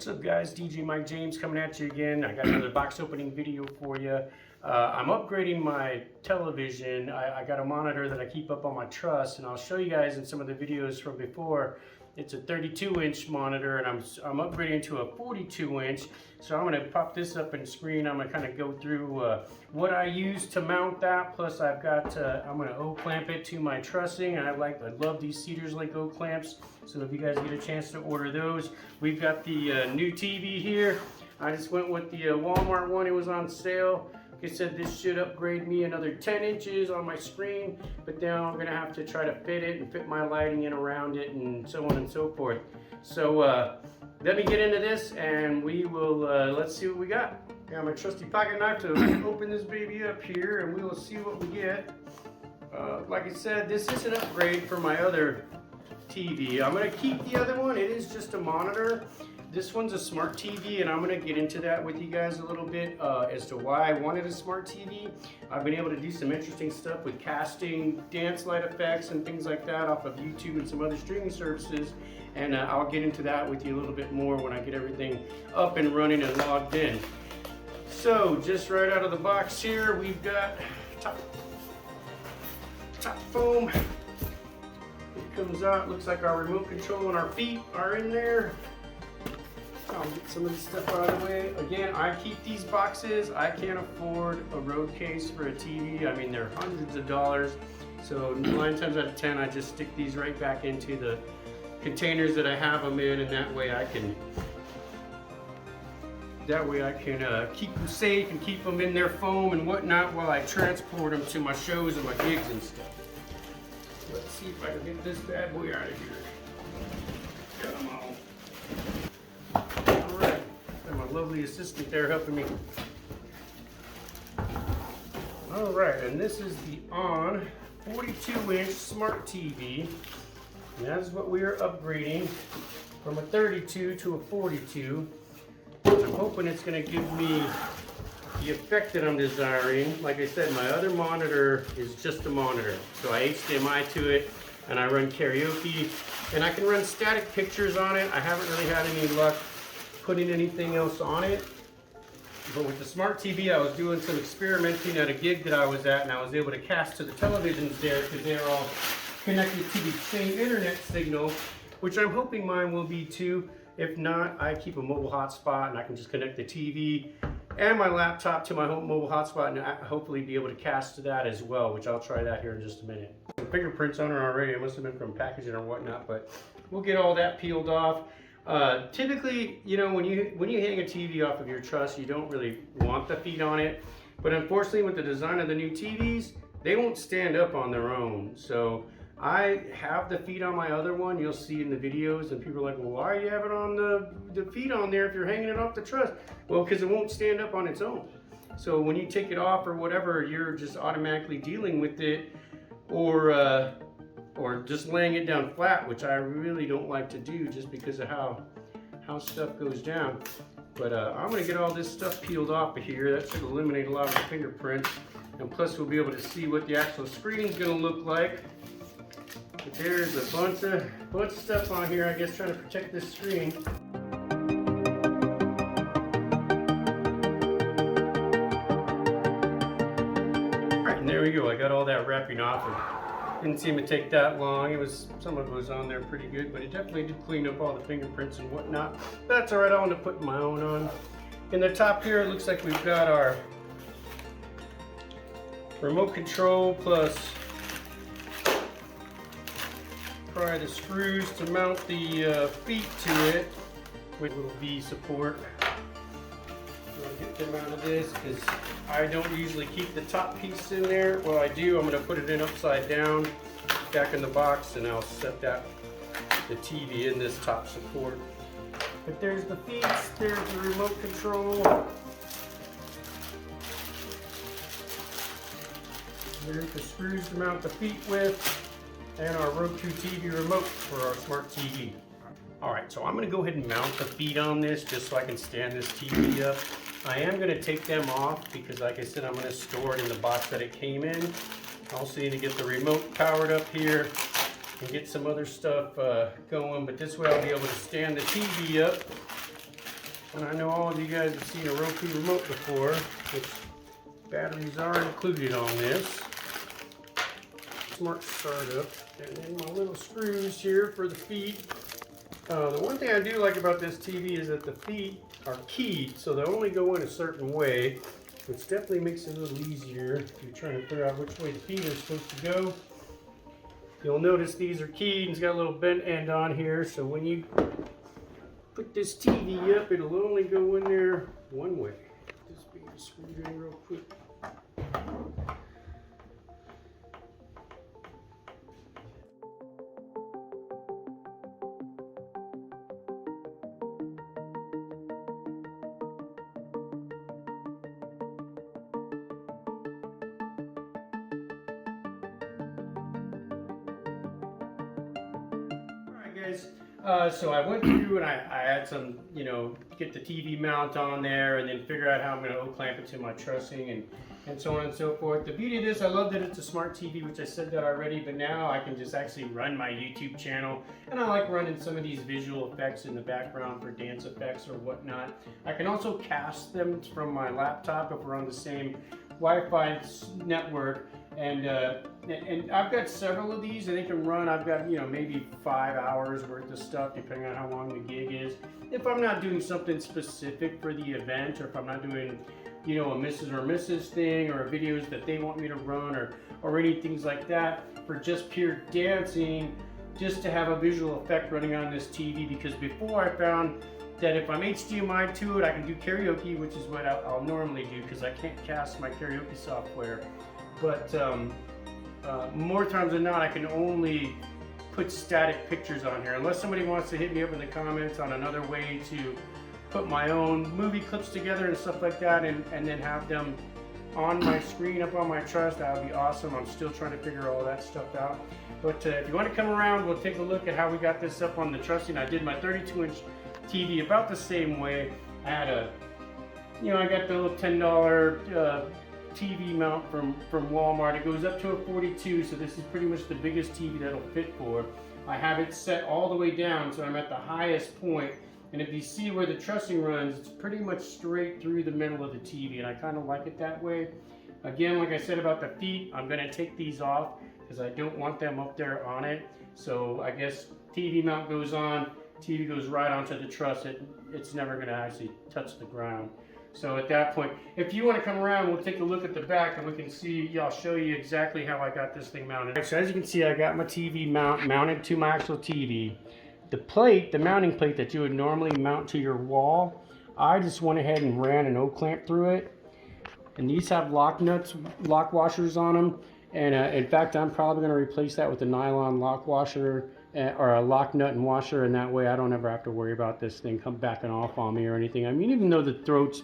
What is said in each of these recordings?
What's up guys, DJ Mike James coming at you again. I got another box opening video for you. I'm upgrading my television. I got a monitor that I keep up on my truss, and I'll show you guys in some of the videos from before. It's a 32-inch monitor, and I'm upgrading to a 42-inch. So I'm going to pop this up in screen. I'm going to kind of go through what I use to mount that. Plus I've got, I'm going to O-clamp it to my trussing. I love these Cedar's like O-clamps. So if you guys get a chance to order those. We've got the new TV here. I just went with the Wal-Mart one. It was on sale. Like I said, this should upgrade me another 10 inches on my screen, but now I'm going to have to try to fit it and fit my lighting in around it and so on and so forth. So let me get into this and we will, let's see what we got. Got my trusty pocket knife to open this baby up here, and we will see what we get. Like I said, this is an upgrade for my other TV. I'm going to keep the other one. It is just a monitor. This one's a smart TV, and I'm going to get into that with you guys a little bit as to why I wanted a smart TV. I've been able to do some interesting stuff with casting, dance light effects, and things like that off of YouTube and some other streaming services, and I'll get into that with you a little bit more when I get everything up and running and logged in. So just right out of the box here, we've got top foam. It comes out, looks like our remote control and our feet are in there. I'll get some of this stuff out of the way. Again, I keep these boxes. I can't afford a road case for a TV. I mean, they're hundreds of dollars. So 9 times out of 10, I just stick these right back into the containers that I have them in, and that way I can keep them safe and keep them in their foam and whatnot while I transport them to my shows and my gigs and stuff. Let's see if I can get this bad boy out of here. Come on. Alright, got my lovely assistant there helping me. Alright, and this is the on 42-inch smart TV. And that's what we are upgrading from a 32 to a 42. I'm hoping it's going to give me the effect that I'm desiring. Like I said, my other monitor is just a monitor. So I HDMI to it, and I run karaoke, and I can run static pictures on it. I haven't really had any luck putting anything else on it. But with the smart TV, I was doing some experimenting at a gig that I was at, and I was able to cast to the televisions there because they're all connected to the same internet signal, which I'm hoping mine will be too. If not, I keep a mobile hotspot, and I can just connect the TV and my laptop to my home mobile hotspot and hopefully be able to cast to that as well, which I'll try that here in just a minute. Some fingerprints on her already. It must have been from packaging or whatnot, but we'll get all that peeled off. Typically, you know, when you hang a TV off of your truss, you don't really want the feet on it. But unfortunately, with the design of the new TVs, they won't stand up on their own. So I have the feet on my other one. You'll see in the videos, and people are like, well, why are you having on the feet on there if you're hanging it off the truss? Well, because it won't stand up on its own. So when you take it off or whatever, you're just automatically dealing with it, or just laying it down flat, which I really don't like to do just because of how stuff goes down. But I'm going to get all this stuff peeled off of here. That should eliminate a lot of the fingerprints, and plus we'll be able to see what the actual screen is going to look like. But there's a bunch of stuff on here, I guess, trying to protect this screen. Alright, and there we go. I got all that wrapping off. It didn't seem to take that long. Some of it was on there pretty good, but it definitely did clean up all the fingerprints and whatnot. That's alright, I want to put my own on. In the top here, it looks like we've got our remote control plus probably the screws to mount the feet to it with a little V support. I'm going to get them out of this because I don't usually keep the top piece in there. Well, I do. I'm going to put it in upside down back in the box, and I'll set the TV in this top support. But there's the feet, there's the remote control. There's the screws to mount the feet with, and our Roku TV remote for our smart TV. Alright, so I'm going to go ahead and mount the feet on this just so I can stand this TV up. I am going to take them off because, like I said, I'm going to store it in the box that it came in. I also need to get the remote powered up here and get some other stuff going, but this way I'll be able to stand the TV up And I know all of you guys have seen a Roku remote before, which batteries are included on this. Smart startup. And then my little screws here for the feet. The one thing I do like about this TV is that the feet are keyed, so they only go in a certain way, which definitely makes it a little easier if you're trying to figure out which way the feet are supposed to go. You'll notice these are keyed and it's got a little bent end on here, so when you put this TV up, it'll only go in there one way. Just being screwed in real quick. So I went through and I had some, get the TV mount on there and then figure out how I'm going to O-clamp it to my trussing and so on and so forth. The beauty of this, I love that it's a smart TV, which I said that already, but now I can just actually run my YouTube channel, and I like running some of these visual effects in the background for dance effects or whatnot. I can also cast them from my laptop if we're on the same Wi-Fi network. And I've got several of these, and they can run, I've got, maybe 5 hours worth of stuff, depending on how long the gig is. If I'm not doing something specific for the event, or if I'm not doing, a Mrs. or Mrs. thing, or videos that they want me to run, or any things like that, for just pure dancing, just to have a visual effect running on this TV, because before I found that if I'm HDMI to it, I can do karaoke, which is what I'll normally do, because I can't cast my karaoke software. But more times than not, I can only put static pictures on here. Unless somebody wants to hit me up in the comments on another way to put my own movie clips together and stuff like that, and then have them on my screen up on my truss, that would be awesome. I'm still trying to figure all that stuff out. But if you want to come around, we'll take a look at how we got this up on the trussing. I did my 32-inch TV about the same way. I had I got the little $10 TV mount from Wal-Mart. It goes up to a 42, so this is pretty much the biggest TV that'll fit for. I have it set all the way down, so I'm at the highest point, and if you see where the trussing runs, it's pretty much straight through the middle of the TV, and I kind of like it that way. Again, like I said about the feet, I'm going to take these off because I don't want them up there on it. So I guess TV mount goes on, TV goes right onto the truss. It's never going to actually touch the ground. So at that point, if you want to come around, we'll take a look at the back and we can see, I'll show you exactly how I got this thing mounted. So as you can see, I got my TV mounted to my actual TV. The plate, the mounting plate that you would normally mount to your wall, I just went ahead and ran an O-clamp through it. And these have lock washers on them. And in fact, I'm probably going to replace that with a nylon lock washer or a lock nut and washer, and that way I don't ever have to worry about this thing come backing off on me or anything. I mean, even though the throat's,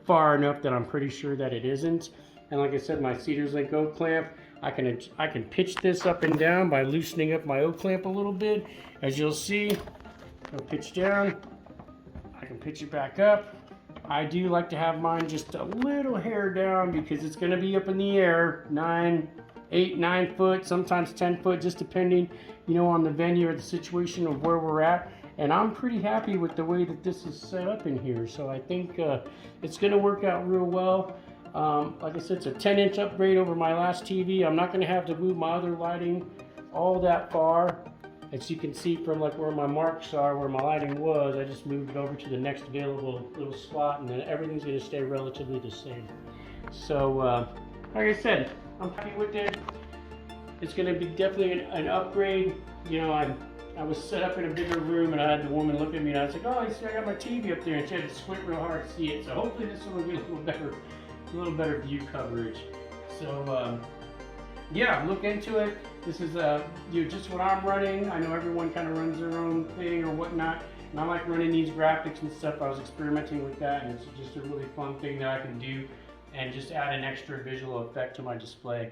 far enough that I'm pretty sure that it isn't. And like I said, my Cedar's Link O-clamp, I can pitch this up and down by loosening up my O-clamp a little bit. As you'll see, it'll pitch down. I can pitch it back up. I do like to have mine just a little hair down because it's going to be up in the air, 8, 9 foot, sometimes 10 foot, just depending, on the venue or the situation of where we're at. And I'm pretty happy with the way that this is set up in here. So I think it's going to work out real well. Like I said, it's a 10-inch upgrade over my last TV. I'm not going to have to move my other lighting all that far. As you can see from like where my marks are, where my lighting was, I just moved it over to the next available little slot, and then everything's going to stay relatively the same. So, like I said, I'm happy with it. It's going to be definitely an upgrade. I was set up in a bigger room, and I had the woman look at me, and I was like, "Oh, you see, I got my TV up there," and she had to squint real hard to see it. So hopefully this will get a little better view coverage. So yeah, look into it. This is just what I'm running. I know everyone kind of runs their own thing or whatnot, and I like running these graphics and stuff. I was experimenting with that, and it's just a really fun thing that I can do and just add an extra visual effect to my display.